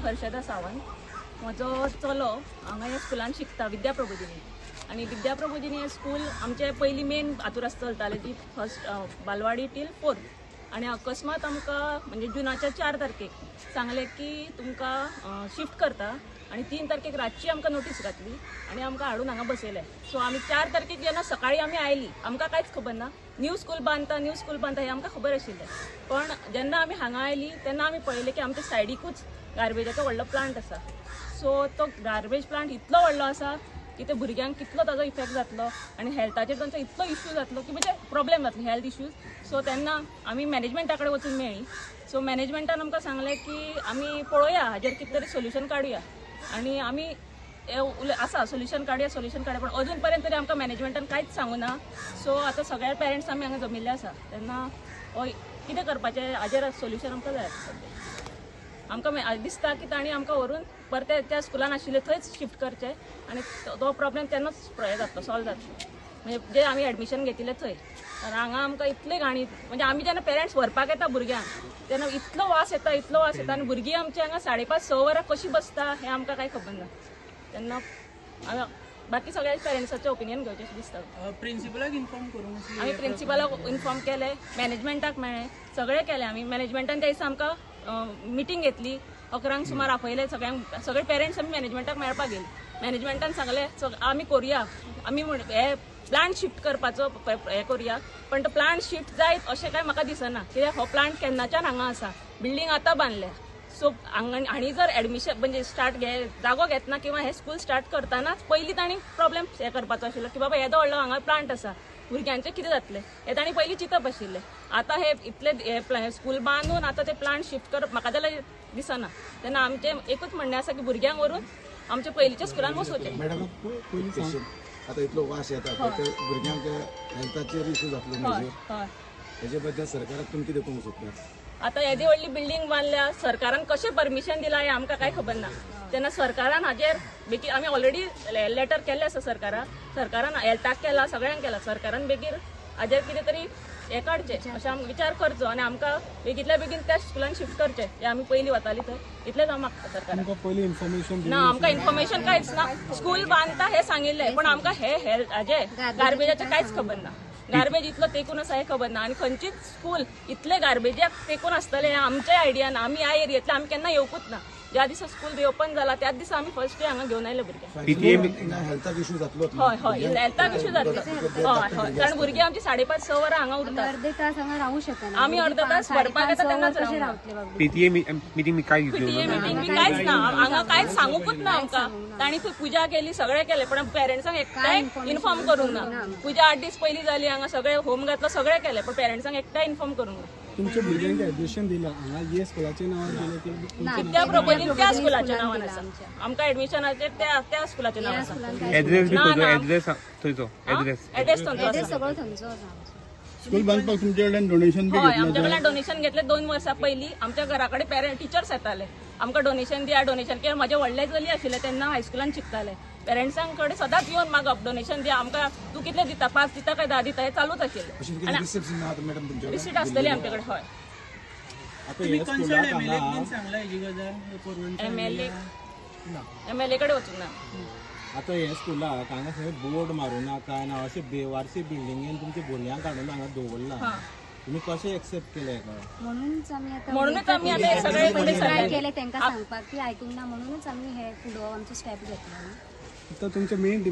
हर्षदा सावंत. म्हजो चलो हांगा ह्या स्कुलान शिकता विद्याप्रबोधिनी. आणि विद्याप्रबोधिनी स्कूल आमचे पयली मेन हातूर चलताले ती फर्स्ट बालवाडी टील 4th. आणि अकस्मात आमकां म्हणजे जुनाच्या 4 तारखेक सांगले की तुमकां शिफ्ट करता आणि 3 तारखेक रातची आमकां नोटीस घातली आणि आमकां हाडून हांगा बसयले. सो आमी 4 तारखेक जेन्ना सकाळी आमी आयली आमकां कांयच खबर ना. न्यू स्कूल बांदता हें आमकां खबर आशिल्लें. पण जेन्ना आमी हांगा आयली तेन्ना आमी पळयलें की आमच्या सायडीकूच गार्बेजाचो व्हडलो प्लांट आसा. सो तो गार्बेज प्लांट इतलो व्हडलो आसा की ते भुरग्यांक कितलो ताजो इफेक्ट जातलो आणि हेल्थाचेर तांचो इतलो इश्यू जातलो की म्हणजे प्रॉब्लेम जातलो हेल्थ इश्यूज. सो तेन्ना आमी मॅनेजमेंटा कडेन वचून मेळ्ळी. सो मॅनेजमेंटान आमकां सांगलें की आमी पळोवया हाजेर कितें तरी सोल्युशन काडुया. आणि आमी आसा सोल्युशन काडुया पण अजून पर्यंत तरी आमकां मॅनेजमेंटान कांयच सांगूं ना. सो आतां सगळे पेरंट्स आमी हांगा जमिल्ले आसा तेन्ना कितें करपाचें हाजेर सोल्युशन आमकां जाय. आमकां दिसता की तांणी आमकां व्हरून परते त्या स्कुलान आशिल्ले थंयच शिफ्ट करचें आनी तो प्रॉब्लेम तेन्नाच हें जातलो सॉल्व जातलो. म्हणजे जे आमी एडमिशन घेतिल्लें थंय हांगा आमकां इतली घाणी म्हणजे आमी जेन्ना पेरंट्स व्हरपाक येता भुरग्यांक तेन्ना इतलो वास येता आनी भुरगीं आमची हांगा 5:30-6 वरां कशी बसता हें आमकां कांय खबर ना. तेन्ना बाकी सगळ्या पेरंट्साचें ओपिनियन घेवचें अशें दिसता. प्रिंसिपलाक इन्फॉर्म करूं आमी प्रिंसिपलाक इन्फॉर्म केलें, मॅनेजमेंटाक मेळ्ळें, सगळें केलें आमी. मॅनेजमेंटान त्या दिसा आमकां मिटींग घेतली 11 सुमार आपयले सगळे पेरंट्स आमी मॅनेजमेंटाक मेळपाक गेली. मॅनेजमेंटान सांगलें आमी करुया आमी हे प्लांट शिफ्ट करपाचो हें करुया पण तो प्लांट शिफ्ट जायत अशें कांय म्हाका दिसना कित्याक हो प्लांट केन्नाच्यान हांगा आसा. बिल्डींग आतां बांदल्या. सो हांणी जर एडमिशन म्हणजे जागो घेतना किंवा हे स्कूल स्टार्ट करतानाच पयलीं तांणी प्रॉब्लेम हें करपाचो आशिल्लो की बाबा येदो व्हडलो हांगा प्लांट आसा भुरग्यांचें कितें जातलें हें तांणी पयलीं चिंतप आशिल्लें. आतां हे इतले स्कूल बांदून आतां ते प्लांट शिफ्ट करप म्हाका जाल्यार दिसना. तेन्ना आमचें एकूच म्हणणें आसा की भुरग्यांक व्हरून आमच्या पयलींच्या स्कुलान बसोवचें. मॅडम आता इतलो वास येता भुरग्यांक हेल्थाचेर इश्यू जातलो हेजे बद्दल सरकाराक तुमी कितें करूंक सोदतात? आता येदी व्हडली बिल्डींग बांदल्या सरकारान कशें परमिशन दिलां हें आमकां कांय खबर ना. तेन्ना सरकारान हाजेर बेगीन आमी ऑलरेडी लेटर केल्लें आसा सरकारान हेल्थाक केला सगळ्यांक केला. सरकारान बेगीन हाजेर कितें तरी हें काडचें अशें आमकां विचार करचो आनी आमकां बेगींतल्या बेगीन त्या स्कुलान शिफ्ट करचें हें आमी पयलीं वतालीं थंय इतलेंच हांव मागता सरकारान. ना आमकां इन्फॉर्मेशन कांयच ना. स्कूल बांदता हें सांगिल्लें पण आमकां हे हेल्थ हाजें गार्बेजाचें कांयच खबर ना. गार्बेज इतलो तेकून आसा हें खबर ना आनी खंयचीच स्कूल इतले गार्बेजाक तेकून आसतलें हें आमच्या आयडियान आमी ह्या एरियेंतले आमी केन्ना येवकूच ना. ज्या दिसा स्कूल रिओपन जाला त्याच दिसा आमी फर्स्ट डे हांगा घेवन आयले भुरग्यांक. हेल्थाक इश्यू जातलो. हय हेल्थाक इश्यू जातलो. हय कारण भुरगीं आमची 5:30-6 वरां हांगा उरतात. अर्धे तास हांगा रावू शकना. आमी अर्धो तास भरपाक येता तेन्नाच पीटीए मीटिंग कांय कांयच ना हांगा कांयच सांगूकूच ना आमकां. तांणी थंय पुजा केली सगळें केलें पण पेरंट्सांक एकटाय इन्फॉर्म करूंक ना. पुजा 8 दीस पयलीं जाली हांगा सगळें होम घातलो सगळें केलें पण पेरंट्सांक एकटाय इन्फॉर्म करूंक ना. तुमच्या भुरग्यांक एडमिशन दिलां हांगा हे स्कुलाच्या नांवार दिलें की विद्याप्रबोधिनी त्या स्कुलाच्या नांवान आसा. आमकां एडमिशनाचेर त्या स्कुलाचें नांव आसा. एड्रेस थंयचो एड्रेस थंयचो सगळो थंयचो आसा. स्कूल बांदपाक तुमचे कडल्यान डोनेशन बी हय आमच्या कडल्यान डोनेशन घेतलें 2 वर्सां पयलीं. आमच्या घरा कडेन पेरंट टिचर्स येताले आमकां डोनेशन दिया कित्याक म्हाजे व्हडले चली आशिल्ले तेन्ना हायस्कुलान शिकताले. पेरंट्सां कडेन सदांच येवन मागप डोनेशन दिया आमकां तूं कितलें दिता 5 दिता काय 10 दिता हें चालूच आशिल्लें. रिसीट आसतली आमचे कडेन. हय एमएलए कडेन वचूंक ना. आता हे स्कुलाक हांगा खंय बोर्ड मारूं नाका ना अशें बेवारशी बिल्डिंगेन तुमच्या भुरग्यांक हाडून हांगा दवरला. तुम्ही कशें एक्सेप्ट केलें म्हणूनच आमी आतां सगळे ट्राय केले तांकां सांगपाक ती आयकूंक ना म्हणूनच आमी हे फुडो आमचो स्टेप घेतलो. आता तुमचे मेन